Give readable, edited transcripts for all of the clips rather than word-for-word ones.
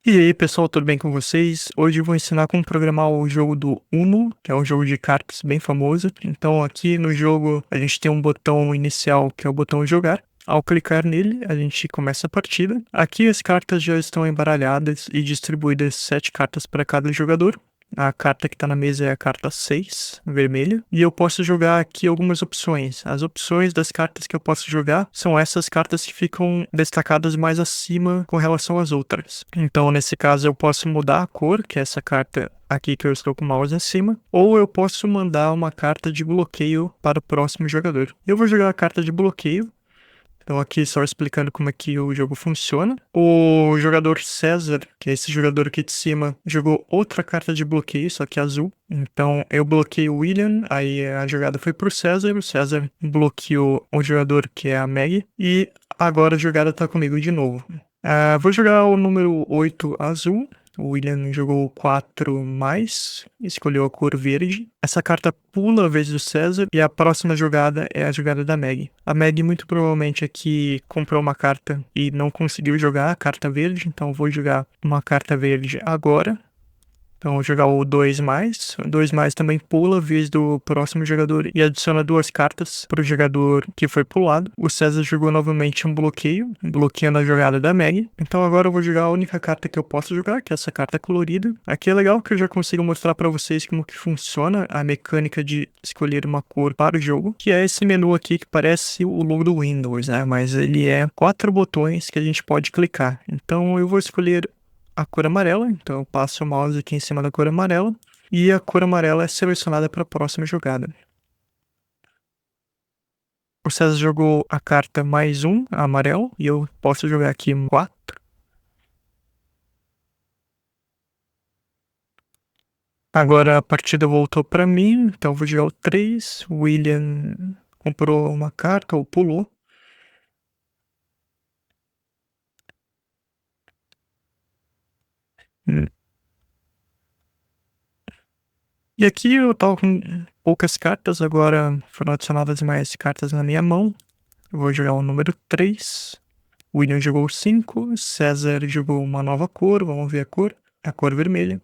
E aí, pessoal, tudo bem com vocês? Hoje eu vou ensinar como programar o jogo do Uno, que é um jogo de cartas bem famoso. Então, aqui no jogo, a gente tem um botão inicial, que é o botão jogar. Ao clicar nele, a gente começa a partida. Aqui as cartas já estão embaralhadas e distribuídas 7 cartas para cada jogador. A carta que está na mesa é a carta 6, vermelha. E eu posso jogar aqui algumas opções. As opções das cartas que eu posso jogar são essas cartas que ficam destacadas mais acima com relação às outras. Então, nesse caso, eu posso mudar a cor, que é essa carta aqui que eu estou com o mouse em cima, ou eu posso mandar uma carta de bloqueio para o próximo jogador. Eu vou jogar a carta de bloqueio. Então aqui só explicando como é que o jogo funciona. O jogador César, que é esse jogador aqui de cima, jogou outra carta de bloqueio, só que azul. Então eu bloqueei o William, aí a jogada foi pro César, o César bloqueou o jogador que é a Meg, e agora a jogada tá comigo de novo. Vou jogar o número 8 azul. O William jogou 4 mais, escolheu a cor verde. Essa carta pula a vez do César e a próxima jogada é a jogada da Meg. A Meg muito provavelmente aqui comprou uma carta e não conseguiu jogar a carta verde, então vou jogar uma carta verde agora. Então, vou jogar o 2 mais. O 2 mais também pula a vez do próximo jogador e adiciona 2 cartas para o jogador que foi pulado. O César jogou novamente um bloqueio, bloqueando a jogada da Meg. Então, agora eu vou jogar a única carta que eu posso jogar, que é essa carta colorida. Aqui é legal que eu já consigo mostrar para vocês como que funciona a mecânica de escolher uma cor para o jogo, que é esse menu aqui que parece o logo do Windows, né? Mas ele é 4 botões que a gente pode clicar. Então, eu vou escolher a cor amarela, então eu passo o mouse aqui em cima da cor amarela e a cor amarela é selecionada para a próxima jogada. O César jogou a carta mais um, amarelo, e eu posso jogar aqui 4. Agora a partida voltou para mim, então eu vou jogar o 3. O William comprou uma carta ou pulou. E aqui eu tava com poucas cartas, agora foram adicionadas mais cartas na minha mão. Eu vou jogar o número 3. O William jogou 5. César jogou uma nova cor, vamos ver a cor vermelha.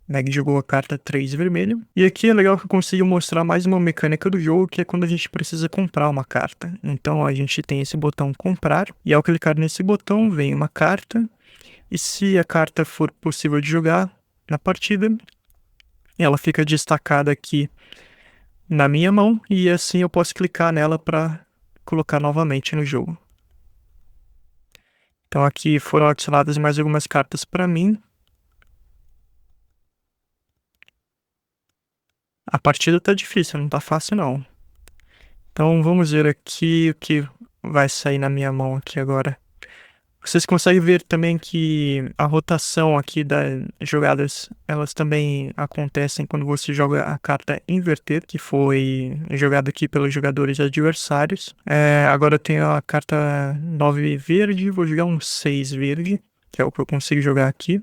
Meg jogou a carta 3 vermelha. E aqui é legal que eu consigo mostrar mais uma mecânica do jogo, que é quando a gente precisa comprar uma carta. Então a gente tem esse botão comprar, e ao clicar nesse botão vem uma carta. E se a carta for possível de jogar na partida, ela fica destacada aqui na minha mão, e assim eu posso clicar nela para colocar novamente no jogo. Então aqui foram adicionadas mais algumas cartas para mim. A partida tá difícil, não tá fácil não. Então vamos ver aqui o que vai sair na minha mão aqui agora. Vocês conseguem ver também que a rotação aqui das jogadas, elas também acontecem quando você joga a carta inverter, que foi jogada aqui pelos jogadores adversários. Agora eu tenho a carta 9 verde, vou jogar um 6 verde, que é o que eu consigo jogar aqui.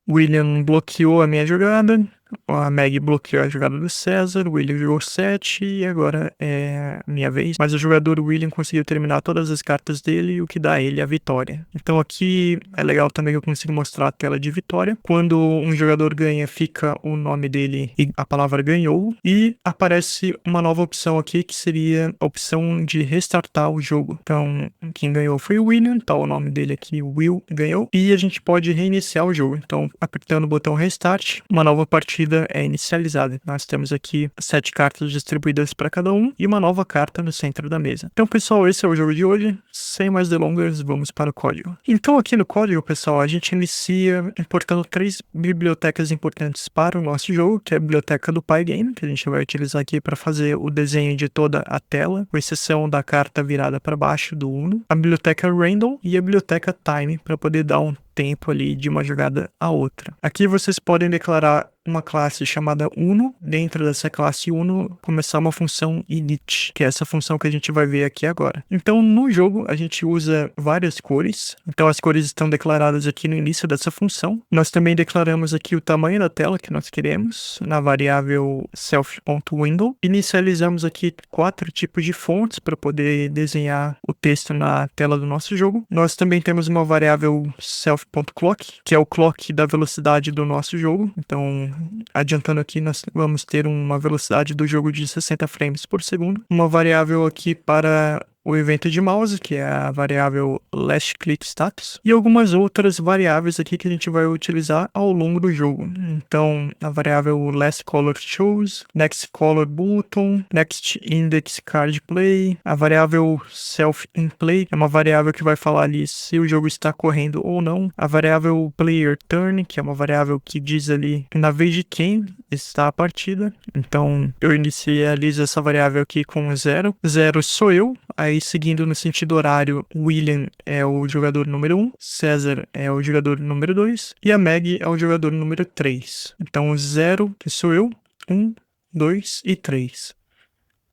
William bloqueou a minha jogada. A Meg bloqueou a jogada do César. O William jogou 7 e agora é minha vez. Mas o jogador William conseguiu terminar todas as cartas dele, o que dá a ele a vitória. Então aqui é legal também que eu consigo mostrar a tela de vitória. Quando um jogador ganha, fica o nome dele e a palavra ganhou. E aparece uma nova opção aqui, que seria a opção de restartar o jogo. Então quem ganhou foi o William, tá o nome dele aqui, Will ganhou. E a gente pode reiniciar o jogo. Então apertando o botão restart, uma nova partida é inicializada. Nós temos aqui 7 cartas distribuídas para cada um e uma nova carta no centro da mesa. Então, pessoal, esse é o jogo de hoje. Sem mais delongas, vamos para o código. Então, aqui no código, pessoal, a gente inicia importando 3 bibliotecas importantes para o nosso jogo, que é a biblioteca do Pygame, que a gente vai utilizar aqui para fazer o desenho de toda a tela, com exceção da carta virada para baixo do Uno, a biblioteca Random e a biblioteca Time, para poder dar um tempo ali de uma jogada a outra. Aqui vocês podem declarar uma classe chamada Uno, dentro dessa classe Uno, começar uma função init, que é essa função que a gente vai ver aqui agora. Então, no jogo, a gente usa várias cores. Então, as cores estão declaradas aqui no início dessa função. Nós também declaramos aqui o tamanho da tela que nós queremos, na variável self.window. Inicializamos aqui 4 tipos de fontes para poder desenhar o texto na tela do nosso jogo. Nós também temos uma variável self.clock, que é o clock da velocidade do nosso jogo. Então, adiantando aqui, nós vamos ter uma velocidade do jogo de 60 frames por segundo. Uma variável aqui para o evento de mouse, que é a variável last click status, e algumas outras variáveis aqui que a gente vai utilizar ao longo do jogo. Então, a variável last color shows, next color button, next index card play, a variável self in play, é uma variável que vai falar ali se o jogo está correndo ou não, a variável player turn, que é uma variável que diz ali na vez de quem está a partida. Então, eu inicializo essa variável aqui com 0. 0 sou eu. Aí, seguindo no sentido horário, William é o jogador número 1, César é o jogador número 2 e a Meg é o jogador número 3. Então, 0, que sou eu, 1, 2 e 3.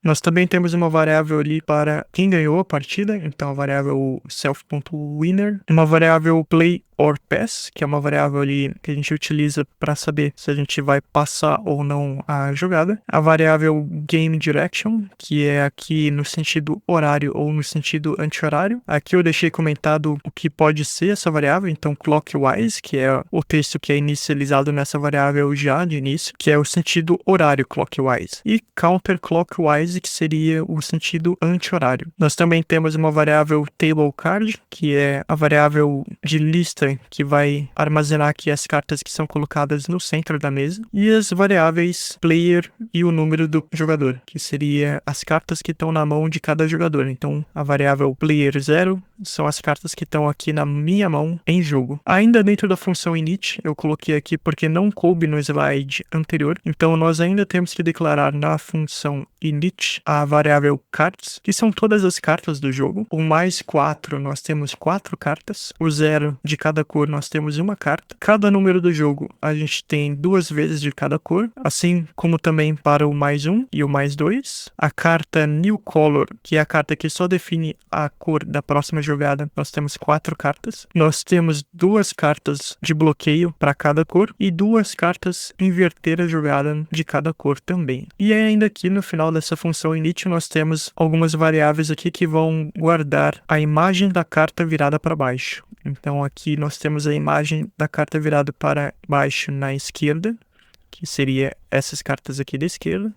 Nós também temos uma variável ali para quem ganhou a partida, então a variável self.winner, uma variável play or pass, que é uma variável ali que a gente utiliza para saber se a gente vai passar ou não a jogada. A variável game direction, que é aqui no sentido horário ou no sentido anti-horário. Aqui eu deixei comentado o que pode ser essa variável, então clockwise, que é o texto que é inicializado nessa variável já de início, que é o sentido horário clockwise. E counterclockwise, que seria o sentido anti-horário. Nós também temos uma variável table card, que é a variável de lista que vai armazenar aqui as cartas que são colocadas no centro da mesa, e as variáveis player e o número do jogador, que seria as cartas que estão na mão de cada jogador. Então, a variável player 0 são as cartas que estão aqui na minha mão em jogo. Ainda dentro da função init, eu coloquei aqui porque não coube no slide anterior, então nós ainda temos que declarar na função init a variável cards, que são todas as cartas do jogo. O mais 4, nós temos 4 cartas. O 0 de cada cor, nós temos uma carta. Cada número do jogo, a gente tem 2 vezes de cada cor, assim como também para o mais 1 e o mais 2. A carta new color, que é a carta que só define a cor da próxima jogada, nós temos 4 cartas. Nós temos 2 cartas de bloqueio para cada cor e 2 cartas inverter a jogada de cada cor também. E ainda aqui no final dessa função init, nós temos algumas variáveis aqui que vão guardar a imagem da carta virada para baixo. Então aqui nós temos a imagem da carta virada para baixo na esquerda, que seria essas cartas aqui da esquerda,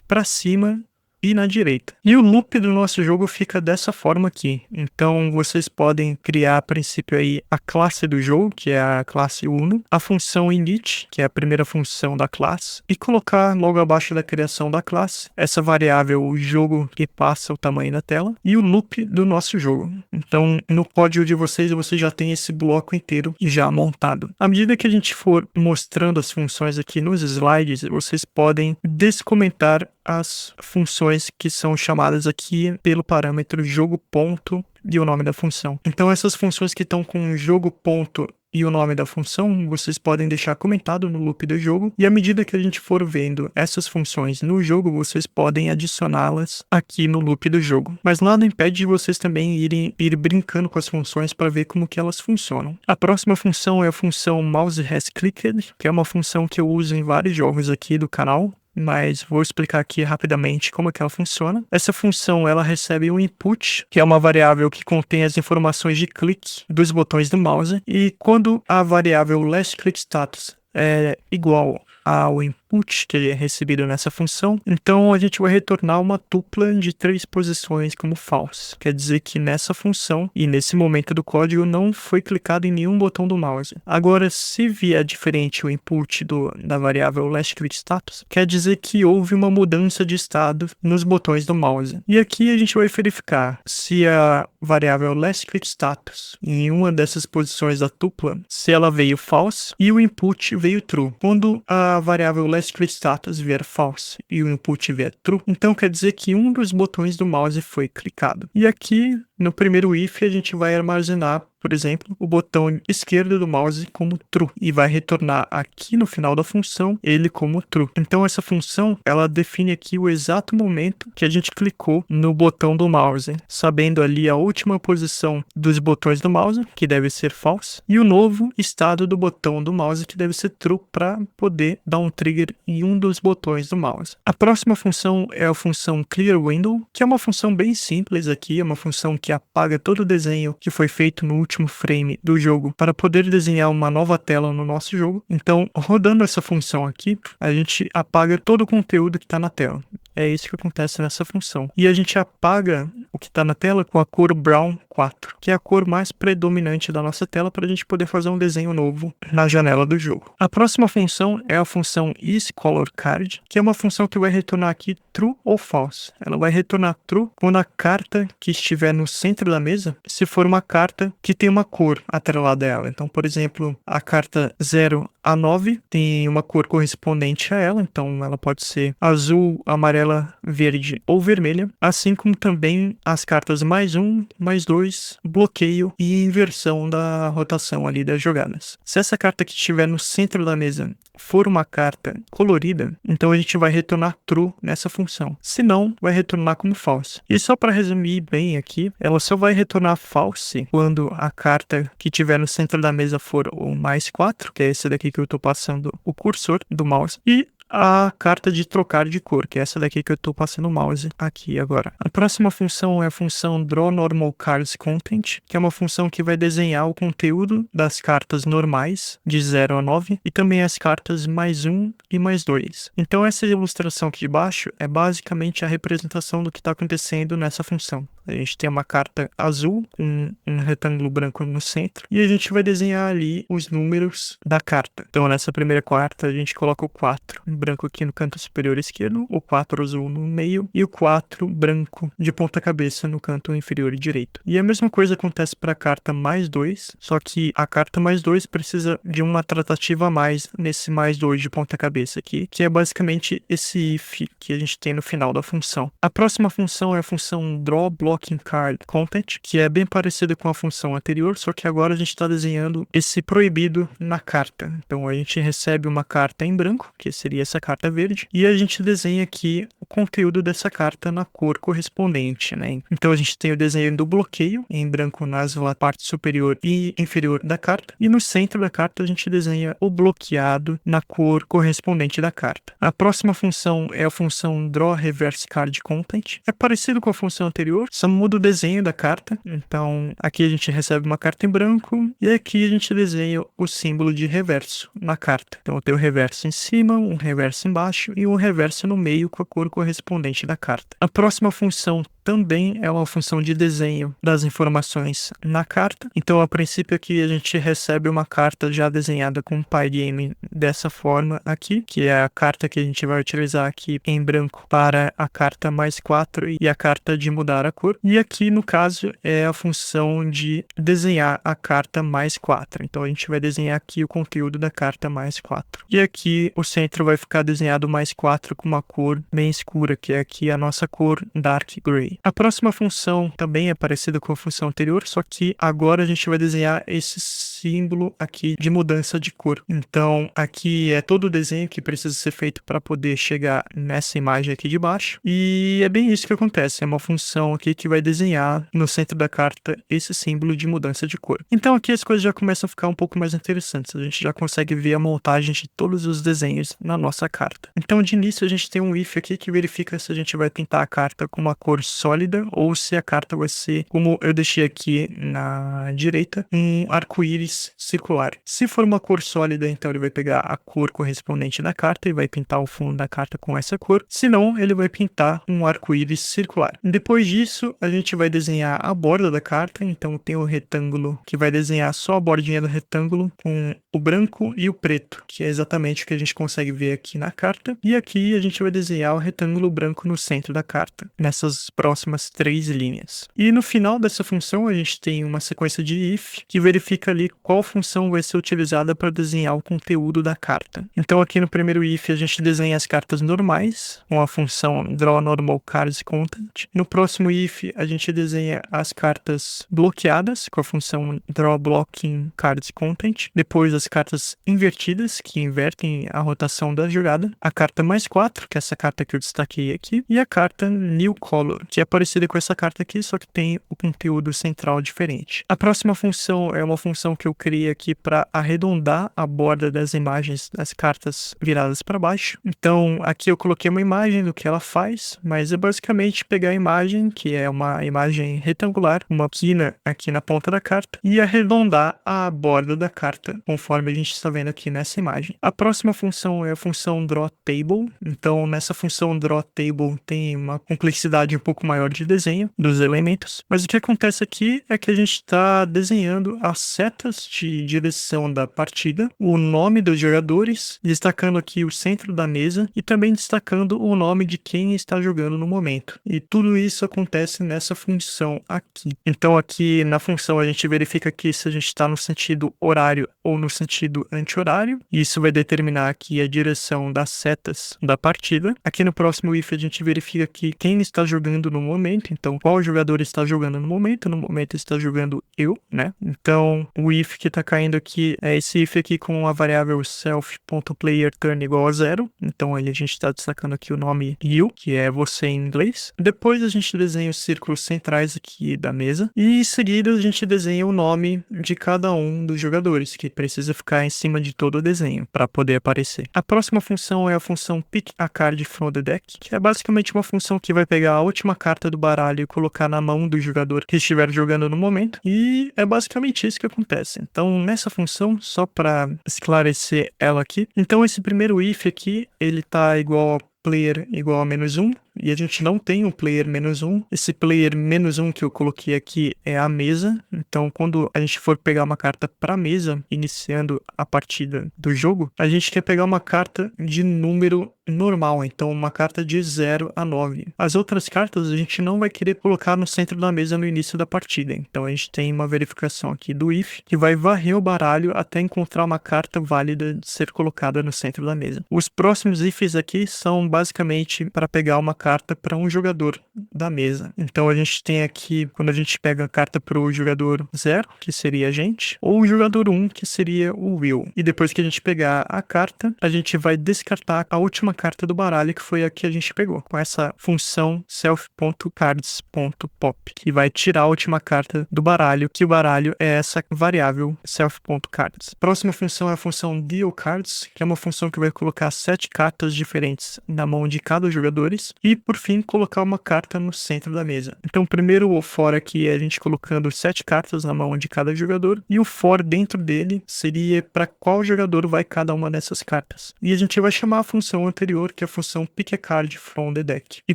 para cima e na direita. E o loop do nosso jogo fica dessa forma aqui. Então vocês podem criar a princípio aí a classe do jogo, que é a classe Uno, a função init, que é a primeira função da classe, e colocar logo abaixo da criação da classe essa variável, o jogo que passa o tamanho da tela, e o loop do nosso jogo. Então no código de vocês já tem esse bloco inteiro já montado. À medida que a gente for mostrando as funções aqui nos slides, vocês podem descomentar as funções que são chamadas aqui pelo parâmetro jogo ponto e o nome da função. Então essas funções que estão com jogo ponto e o nome da função, vocês podem deixar comentado no loop do jogo, e à medida que a gente for vendo essas funções no jogo, vocês podem adicioná-las aqui no loop do jogo. Mas nada impede de vocês também ir brincando com as funções para ver como que elas funcionam. A próxima função é a função mouse has clicked, que é uma função que eu uso em vários jogos aqui do canal, mas vou explicar aqui rapidamente como é que ela funciona. Essa função, ela recebe um input, que é uma variável que contém as informações de clique dos botões do mouse, e quando a variável last click status é igual ao input que é recebido nessa função, então a gente vai retornar uma tupla de 3 posições como false. Quer dizer que nessa função e nesse momento do código não foi clicado em nenhum botão do mouse. Agora, se vier diferente o input da variável last click status, quer dizer que houve uma mudança de estado nos botões do mouse. E aqui a gente vai verificar se a variável last click status em uma dessas posições da tupla, se ela veio false e o input veio true. Quando a variável last click status vier false e o input vier true, então quer dizer que um dos botões do mouse foi clicado. E aqui no primeiro if a gente vai armazenar por exemplo, o botão esquerdo do mouse como true e vai retornar aqui no final da função ele como true. Então essa função, ela define aqui o exato momento que a gente clicou no botão do mouse, sabendo ali a última posição dos botões do mouse, que deve ser false, e o novo estado do botão do mouse, que deve ser true, para poder dar um trigger em um dos botões do mouse. A próxima função é a função clear window, que é uma função bem simples aqui, é uma função que apaga todo o desenho que foi feito no último frame do jogo para poder desenhar uma nova tela no nosso jogo. Então, rodando essa função aqui, a gente apaga todo o conteúdo que está na tela. É isso que acontece nessa função. E a gente apaga o que está na tela com a cor Brown 4, que é a cor mais predominante da nossa tela para a gente poder fazer um desenho novo na janela do jogo. A próxima função é a função isColorCard, que é uma função que vai retornar aqui true ou false. Ela vai retornar true quando a carta que estiver no centro da mesa, se for uma carta que tem uma cor atrelada a ela. Então, por exemplo, a carta 0 a 9 tem uma cor correspondente a ela, então ela pode ser azul, amarela, verde ou vermelha, assim como também as cartas +1, +2, bloqueio e inversão da rotação ali das jogadas. Se essa carta que estiver no centro da mesa for uma carta colorida, então a gente vai retornar true nessa função. Se não, vai retornar como false. E só para resumir bem aqui, ela só vai retornar false quando a carta que estiver no centro da mesa for o +4, que é esse daqui que eu estou passando o cursor do mouse, e a carta de trocar de cor, que é essa daqui que eu estou passando o mouse aqui agora. A próxima função é a função drawNormalCardsContent, que é uma função que vai desenhar o conteúdo das cartas normais de 0 a 9 e também as cartas +1 e +2. Então essa ilustração aqui de baixo é basicamente a representação do que está acontecendo nessa função. A gente tem uma carta azul com um retângulo branco no centro e a gente vai desenhar ali os números da carta. Então nessa primeira carta a gente coloca o 4 branco aqui no canto superior esquerdo, o 4 azul no meio e o 4 branco de ponta cabeça no canto inferior direito. E a mesma coisa acontece para a carta +2, só que a carta +2 precisa de uma tratativa a mais nesse +2 de ponta cabeça aqui, que é basicamente esse if que a gente tem no final da função. A próxima função é a função drawBlockingCardContent, que é bem parecida com a função anterior, só que agora a gente está desenhando esse proibido na carta. Então a gente recebe uma carta em branco, que seria essa carta verde, e a gente desenha aqui o conteúdo dessa carta na cor correspondente, né? Então a gente tem o desenho do bloqueio em branco nas parte superior e inferior da carta, e no centro da carta a gente desenha o bloqueado na cor correspondente da carta. A próxima função é a função drawReverseCardContent. É parecido com a função anterior, só muda o desenho da carta. Então aqui a gente recebe uma carta em branco e aqui a gente desenha o símbolo de reverso na carta. Então eu tenho o reverso em cima, um reverso embaixo e um reverso no meio com a cor correspondente da carta. A próxima função também é uma função de desenho das informações na carta. Então, a princípio aqui a gente recebe uma carta já desenhada com Pygame dessa forma aqui, que é a carta que a gente vai utilizar aqui em branco para a carta +4 e a carta de mudar a cor. E aqui, no caso, é a função de desenhar a carta +4. Então, a gente vai desenhar aqui o conteúdo da carta +4. E aqui o centro vai ficar desenhado +4 com uma cor bem escura, que é aqui a nossa cor Dark Gray. A próxima função também é parecida com a função anterior, só que agora a gente vai desenhar esse símbolo aqui de mudança de cor. Então aqui é todo o desenho que precisa ser feito para poder chegar nessa imagem aqui de baixo, e é bem isso que acontece, é uma função aqui que vai desenhar no centro da carta esse símbolo de mudança de cor. Então aqui as coisas já começam a ficar um pouco mais interessantes, a gente já consegue ver a montagem de todos os desenhos na nossa carta. Então de início a gente tem um if aqui que verifica se a gente vai pintar a carta com uma cor sólida ou se a carta vai ser, como eu deixei aqui na direita, um arco-íris circular. Se for uma cor sólida, então ele vai pegar a cor correspondente da carta e vai pintar o fundo da carta com essa cor. Se não, ele vai pintar um arco-íris circular. Depois disso, a gente vai desenhar a borda da carta. Então tem o retângulo que vai desenhar só a bordinha do retângulo com o branco e o preto, que é exatamente o que a gente consegue ver aqui na carta. E aqui a gente vai desenhar o retângulo branco no centro da carta, nessas próximas próximas 3 linhas. E no final dessa função a gente tem uma sequência de if que verifica ali qual função vai ser utilizada para desenhar o conteúdo da carta. Então aqui no primeiro if a gente desenha as cartas normais com a função draw normal cards content. No próximo if a gente desenha as cartas bloqueadas com a função draw blocking cards content. Depois as cartas invertidas, que invertem a rotação da jogada. A carta mais 4, que é essa carta que eu destaquei aqui. E a carta new color, que é parecida com essa carta aqui, só que tem o conteúdo central diferente. A próxima função é uma função que eu criei aqui para arredondar a borda das imagens das cartas viradas para baixo. Então aqui eu coloquei uma imagem do que ela faz, mas é basicamente pegar a imagem, que é uma imagem retangular, uma quina aqui na ponta da carta, e arredondar a borda da carta, conforme a gente está vendo aqui nessa imagem. A próxima função é a função draw table. Então nessa função draw table tem uma complexidade um pouco maior de desenho dos elementos, mas o que acontece aqui é que a gente está desenhando as setas de direção da partida, o nome dos jogadores, destacando aqui o centro da mesa e também destacando o nome de quem está jogando no momento. E tudo isso acontece nessa função aqui. Então aqui na função a gente verifica aqui se a gente está no sentido horário ou no sentido anti-horário. Isso vai determinar aqui a direção das setas da partida. Aqui no próximo if a gente verifica aqui quem está jogando no momento. Então qual jogador está jogando no momento. No momento está jogando eu, né? Então o if que está caindo aqui é esse if aqui com a variável self.playerturn igual a 0. Então aí a gente está destacando aqui o nome you, que é você em inglês. Depois a gente desenha os círculos centrais aqui da mesa. E em seguida a gente desenha o nome de cada um dos jogadores, que precisa ficar em cima de todo o desenho para poder aparecer. A próxima função é a função pick a card from the deck, que é basicamente uma função que vai pegar a última carta do baralho e colocar na mão do jogador que estiver jogando no momento. E é basicamente isso que acontece. Então nessa função, só para esclarecer ela aqui, então esse primeiro if aqui, ele tá igual a player igual a -1, e a gente não tem o player -1. Esse player -1 que eu coloquei aqui é a mesa. Então quando a gente for pegar uma carta para mesa, iniciando a partida do jogo, a gente quer pegar uma carta de número normal, então uma carta de 0 a 9. As outras cartas a gente não vai querer colocar no centro da mesa no início da partida. Então a gente tem uma verificação aqui do if, que vai varrer o baralho até encontrar uma carta válida de ser colocada no centro da mesa. Os próximos ifs aqui são basicamente para pegar uma carta para um jogador da mesa. Então a gente tem aqui, quando a gente pega a carta para o jogador 0, que seria a gente, ou o jogador 1, que seria o Will. E depois que a gente pegar a carta, a gente vai descartar a última carta do baralho, que foi a que a gente pegou, com essa função self.cards.pop, que vai tirar a última carta do baralho, que o baralho é essa variável self.cards. Próxima função é a função deal cards, que é uma função que vai colocar 7 cartas diferentes na mão de cada jogador e, por fim, colocar uma carta no centro da mesa. Então, primeiro o for aqui é a gente colocando 7 cartas na mão de cada jogador, e o for dentro dele seria para qual jogador vai cada uma dessas cartas. E a gente vai chamar a função anterior, que é a função pick a card from the deck. E,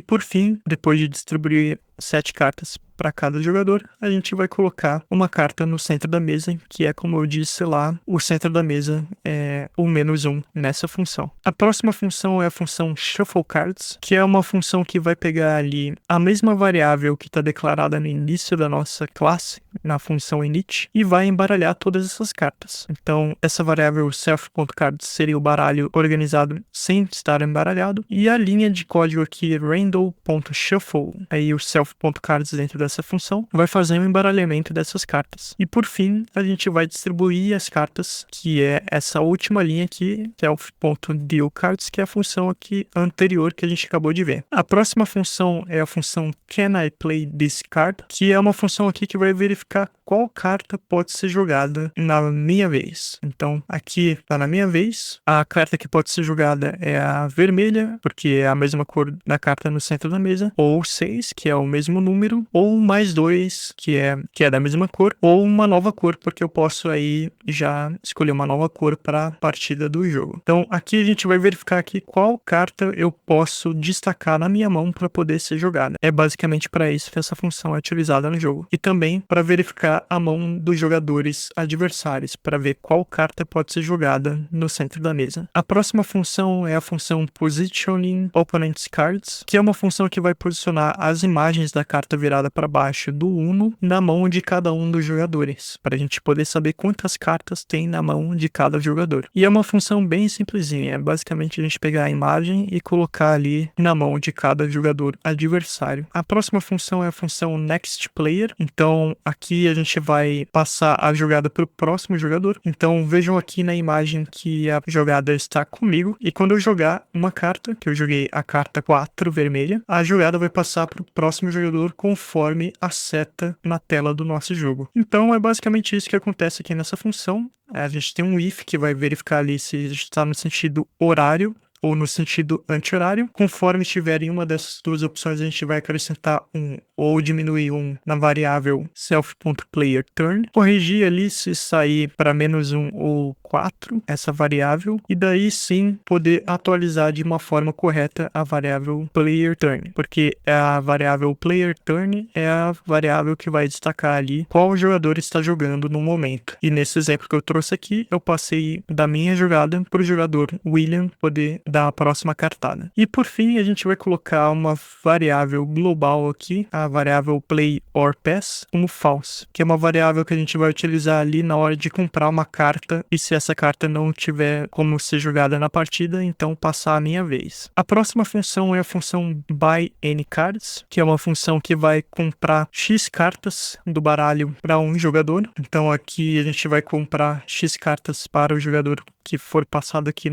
por fim, depois de distribuir 7 cartas para cada jogador, a gente vai colocar uma carta no centro da mesa, que é, como eu disse lá, o centro da mesa é o -1 nessa função. A próxima função é a função shuffle cards, que é uma função que vai pegar ali a mesma variável que está declarada no início da nossa classe, na função init, e vai embaralhar todas essas cartas. Então essa variável self.cards seria o baralho organizado sem estar embaralhado, e a linha de código aqui random.shuffle, aí o self.cards dentro dessa função vai fazer um embaralhamento dessas cartas. E por fim, a gente vai distribuir as cartas, que é essa última linha aqui, self.dealCards, que é a função aqui anterior que a gente acabou de ver. A próxima função é a função Can I Play This Card, que é uma função aqui que vai verificar qual carta pode ser jogada na minha vez. Então, aqui está na minha vez. A carta que pode ser jogada é a vermelha, porque é a mesma cor da carta no centro da mesa, ou 6, que é o mesmo número, ou ou mais 2, que é da mesma cor, ou uma nova cor, porque eu posso aí já escolher uma nova cor para a partida do jogo. Então aqui a gente vai verificar aqui qual carta eu posso destacar na minha mão para poder ser jogada. É basicamente para isso que essa função é utilizada no jogo. E também para verificar a mão dos jogadores adversários, para ver qual carta pode ser jogada no centro da mesa. A próxima função é a função Positioning Opponent's Cards, que é uma função que vai posicionar as imagens da carta virada para baixo do Uno na mão de cada um dos jogadores, para a gente poder saber quantas cartas tem na mão de cada jogador. E é uma função bem simplesinha, é basicamente a gente pegar a imagem e colocar ali na mão de cada jogador adversário. A próxima função é a função Next Player, então aqui a gente vai passar a jogada para o próximo jogador. Então vejam aqui na imagem que a jogada está comigo, e quando eu jogar uma carta, que eu joguei a carta 4 vermelha, a jogada vai passar para o próximo jogador conforme a seta na tela do nosso jogo. Então é basicamente isso que acontece aqui nessa função. A gente tem um if que vai verificar ali se está no sentido horário ou no sentido anti-horário. Conforme estiver em uma dessas duas opções, a gente vai acrescentar um ou diminuir um na variável self.playerTurn, corrigir ali se sair para -1 ou 4 essa variável, e daí sim poder atualizar de uma forma correta a variável playerTurn, porque a variável playerTurn é a variável que vai destacar ali qual jogador está jogando no momento. E nesse exemplo que eu trouxe aqui, eu passei da minha jogada para o jogador William poder dar a próxima cartada. E por fim, a gente vai colocar uma variável global aqui, a variável play or pass, como false, que é uma variável que a gente vai utilizar ali na hora de comprar uma carta, e se essa carta não tiver como ser jogada na partida, então passar a minha vez. A próxima função é a função buy any cards, que é uma função que vai comprar X cartas do baralho para um jogador. Então aqui a gente vai comprar X cartas para o jogador que for passado aqui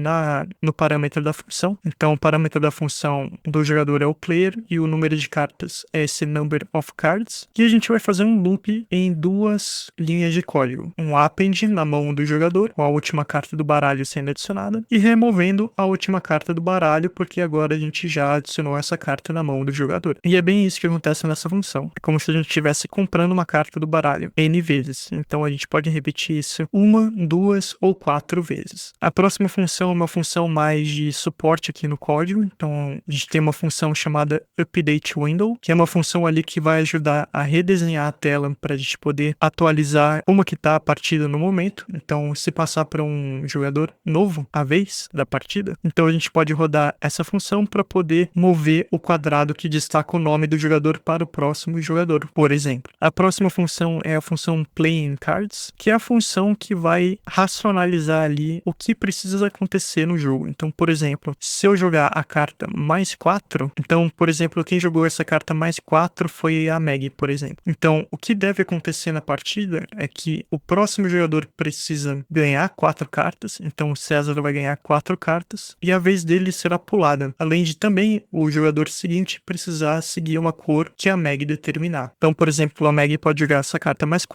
no parâmetro da função. Então o parâmetro da função do jogador é o player e o número de cartas é esse number of cards. E a gente vai fazer um loop em duas linhas de código. Um append na mão do jogador, com a última carta do baralho sendo adicionada, e removendo a última carta do baralho, porque agora a gente já adicionou essa carta na mão do jogador. E é bem isso que acontece nessa função. É como se a gente estivesse comprando uma carta do baralho N vezes. Então a gente pode repetir isso 1, 2 ou 4 vezes. A próxima função é uma função mais de suporte aqui no código. Então a gente tem uma função chamada Update Window, que é uma função ali que vai ajudar a redesenhar a tela para a gente poder atualizar como que está a partida no momento. Então se passar para um jogador novo a vez da partida, então a gente pode rodar essa função para poder mover o quadrado que destaca o nome do jogador para o próximo jogador, por exemplo. A próxima função é a função Playing Cards, que é a função que vai racionalizar ali o que precisa acontecer no jogo. Então, por exemplo, se eu jogar a carta mais 4, então, por exemplo, quem jogou essa carta mais 4 foi a Meg, por exemplo. Então, o que deve acontecer na partida é que o próximo jogador precisa ganhar 4 cartas, então o César vai ganhar 4 cartas, e a vez dele será pulada, além de também o jogador seguinte precisar seguir uma cor que a Meg determinar. Então, por exemplo, a Meg pode jogar essa carta mais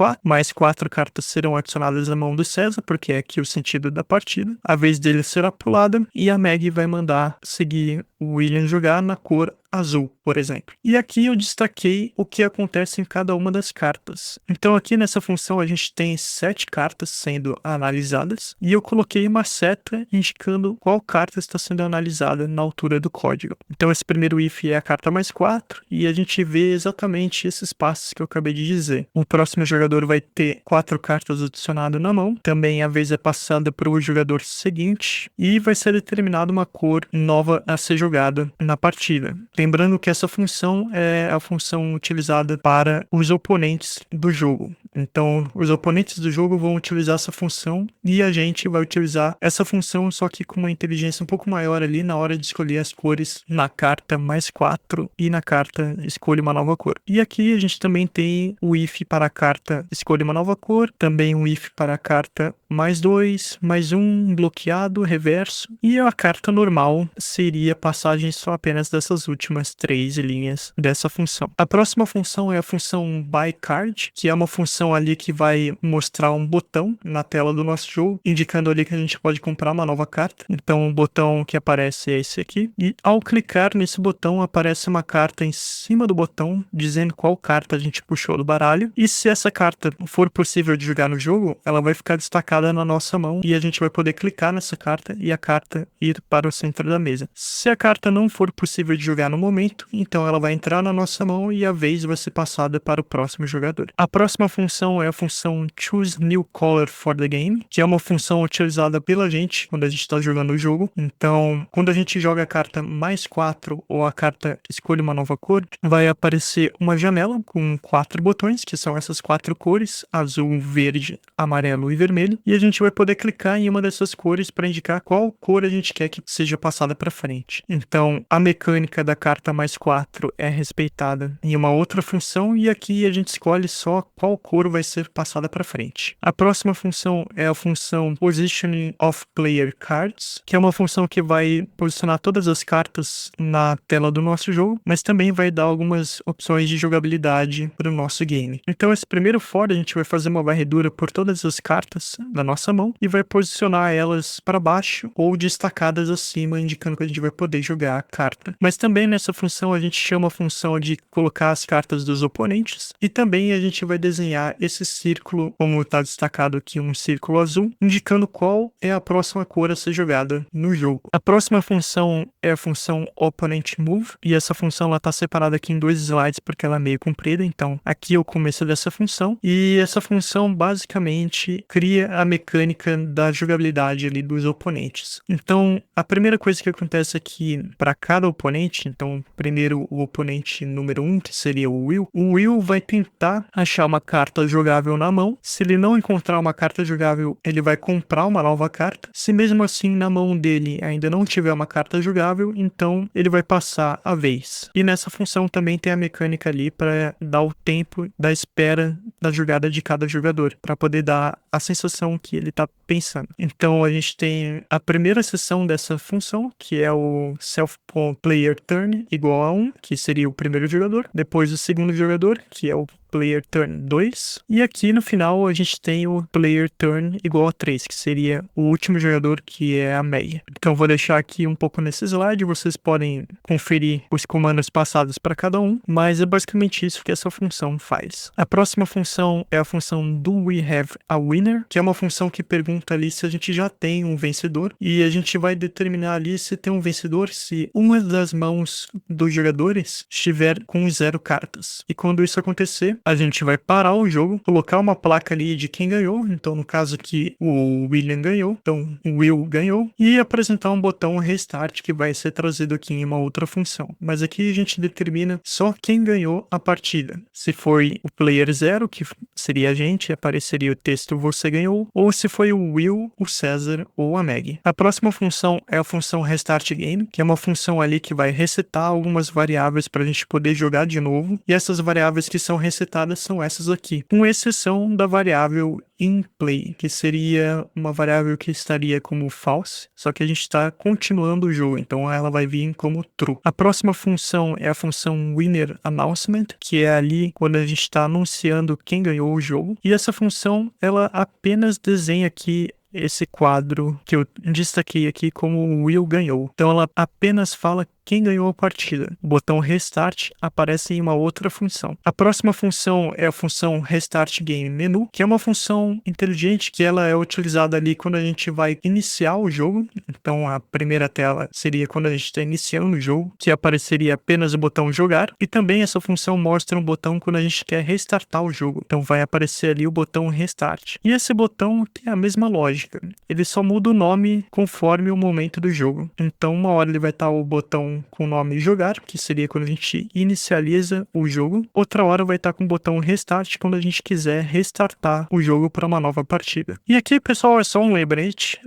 4 cartas serão adicionadas à mão do César, porque é aqui o sentido da partida. A vez dele será pulada e a Meg vai mandar seguir o William jogar na cor azul, por exemplo. E aqui eu destaquei o que acontece em cada uma das cartas. Então aqui nessa função a gente tem 7 cartas sendo analisadas e eu coloquei uma seta indicando qual carta está sendo analisada na altura do código. Então esse primeiro if é a carta mais 4 e a gente vê exatamente esses passos que eu acabei de dizer. O próximo jogador vai ter 4 cartas adicionadas na mão, também a vez é passada para o jogador seguinte e vai ser determinada uma cor nova a ser jogada na partida. Lembrando que essa função é a função utilizada para os oponentes do jogo. Então, os oponentes do jogo vão utilizar essa função e a gente vai utilizar essa função, só que com uma inteligência um pouco maior ali na hora de escolher as cores na carta mais 4 e na carta escolha uma nova cor. E aqui a gente também tem o if para a carta escolha uma nova cor, também um if para a carta +2, +1, bloqueado, reverso. E a carta normal seria passagem só apenas dessas últimas 3 linhas dessa função. A próxima função é a função Buy Card, que é uma função ali que vai mostrar um botão na tela do nosso jogo, indicando ali que a gente pode comprar uma nova carta. Então o botão que aparece é esse aqui. E ao clicar nesse botão, aparece uma carta em cima do botão, dizendo qual carta a gente puxou do baralho. E se essa carta for possível de jogar no jogo, ela vai ficar destacada na nossa mão e a gente vai poder clicar nessa carta e a carta ir para o centro da mesa. Se a carta não for possível de jogar no momento, então ela vai entrar na nossa mão e a vez vai ser passada para o próximo jogador. A próxima função é a função Choose New Color for the Game, que é uma função utilizada pela gente quando a gente está jogando o jogo. Então, quando a gente joga a carta +4 ou a carta Escolha uma nova cor, vai aparecer uma janela com 4 botões, que são essas 4 cores, azul, verde, amarelo e vermelho, e a gente vai poder clicar em uma dessas cores para indicar qual cor a gente quer que seja passada para frente. Então, a mecânica da carta +4 é respeitada em uma outra função e aqui a gente escolhe só qual cor vai ser passada para frente. A próxima função é a função Positioning of Player Cards, que é uma função que vai posicionar todas as cartas na tela do nosso jogo, mas também vai dar algumas opções de jogabilidade para o nosso game. Então, esse primeiro for, a gente vai fazer uma varredura por todas as cartas da nossa mão e vai posicionar elas para baixo ou destacadas acima, indicando que a gente vai poder jogar a carta. Mas também nessa função a gente chama a função de colocar as cartas dos oponentes e também a gente vai desenhar esse círculo, como está destacado aqui, um círculo azul, indicando qual é a próxima cor a ser jogada no jogo. A próxima função é a função Opponent Move e essa função está separada aqui em 2 slides porque ela é meio comprida, então aqui é o começo dessa função e essa função basicamente cria a mecânica da jogabilidade ali dos oponentes. Então a primeira coisa que acontece aqui para cada oponente, então primeiro o oponente número 1, que seria o Will vai tentar achar uma carta jogável na mão. Se ele não encontrar uma carta jogável, ele vai comprar uma nova carta. Se mesmo assim na mão dele ainda não tiver uma carta jogável, então ele vai passar a vez. E nessa função também tem a mecânica ali para dar o tempo da espera da jogada de cada jogador, para poder dar a sensação que ele está pensando. Então a gente tem a primeira seção dessa função, que é o Self-Player Turn igual a 1, que seria o primeiro jogador. Depois o segundo jogador, que é o Player Turn 2. E aqui no final a gente tem o Player Turn igual a 3, que seria o último jogador, que é a Meg. Então vou deixar aqui um pouco nesse slide, vocês podem conferir os comandos passados para cada um, mas é basicamente isso que essa função faz. A próxima função é a função Do We Have a Winner, que é uma função que pergunta ali se a gente já tem um vencedor, e a gente vai determinar ali se tem um vencedor se uma das mãos dos jogadores estiver com 0 cartas. E quando isso acontecer, a gente vai parar o jogo, colocar uma placa ali de quem ganhou, então no caso aqui o William ganhou, então o Will ganhou, e apresentar um botão Restart que vai ser trazido aqui em uma outra função. Mas aqui a gente determina só quem ganhou a partida. Se foi o player 0, que seria a gente, apareceria o texto Você ganhou, ou se foi o Will, o César ou a Meg. A próxima função é a função Restart Game, que é uma função ali que vai resetar algumas variáveis para a gente poder jogar de novo, e essas variáveis que são resetadas são essas aqui, com exceção da variável InPlay, que seria uma variável que estaria como false, só que a gente está continuando o jogo, então ela vai vir como true. A próxima função é a função Winner Announcement, que é ali quando a gente está anunciando quem ganhou o jogo, e essa função ela apenas desenha aqui esse quadro que eu destaquei aqui como o Will ganhou. Então ela apenas fala quem ganhou a partida. O botão Restart aparece em uma outra função. A próxima função é a função Restart Game Menu, que é uma função inteligente que ela é utilizada ali quando a gente vai iniciar o jogo. Então a primeira tela seria quando a gente está iniciando o jogo, que apareceria apenas o botão Jogar, e também essa função mostra um botão quando a gente quer restartar o jogo. Então vai aparecer ali o botão Restart. E esse botão tem a mesma lógica. Ele só muda o nome conforme o momento do jogo. Então uma hora ele vai estar o botão botão com o nome jogar, que seria quando a gente inicializa o jogo. Outra hora vai estar com o botão restart, quando a gente quiser restartar o jogo para uma nova partida. E aqui, pessoal, é só um lembrete.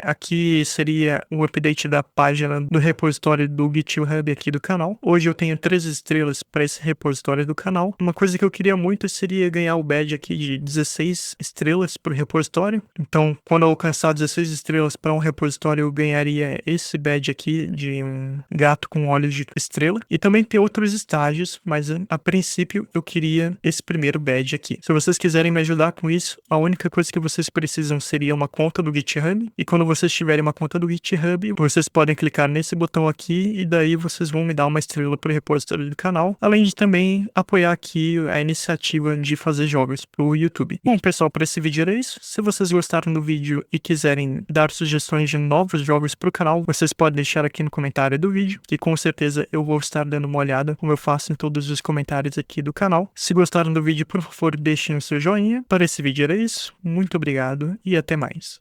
Aqui seria o update da página do repositório do GitHub aqui do canal. Hoje eu tenho 3 estrelas para esse repositório do canal. Uma coisa que eu queria muito seria ganhar o badge aqui de 16 estrelas para o repositório. Então, quando eu alcançar 16 estrelas para um repositório, eu ganharia esse badge aqui de um gato com olhos de estrela. E também tem outros estágios, mas a princípio eu queria esse primeiro badge aqui. Se vocês quiserem me ajudar com isso, a única coisa que vocês precisam seria uma conta do GitHub. E quando vocês tiverem uma conta do GitHub, vocês podem clicar nesse botão aqui e daí vocês vão me dar uma estrela para o repositório do canal. Além de também apoiar aqui a iniciativa de fazer jogos para o YouTube. Bom, pessoal, para esse vídeo era isso. Se vocês gostaram do vídeo e quiserem dar sugestões de novos jogos para o canal, vocês podem deixar aqui no comentário do vídeo, que com certeza eu vou estar dando uma olhada, como eu faço em todos os comentários aqui do canal. Se gostaram do vídeo, por favor, deixem o seu joinha. Para esse vídeo era isso. Muito obrigado e até mais.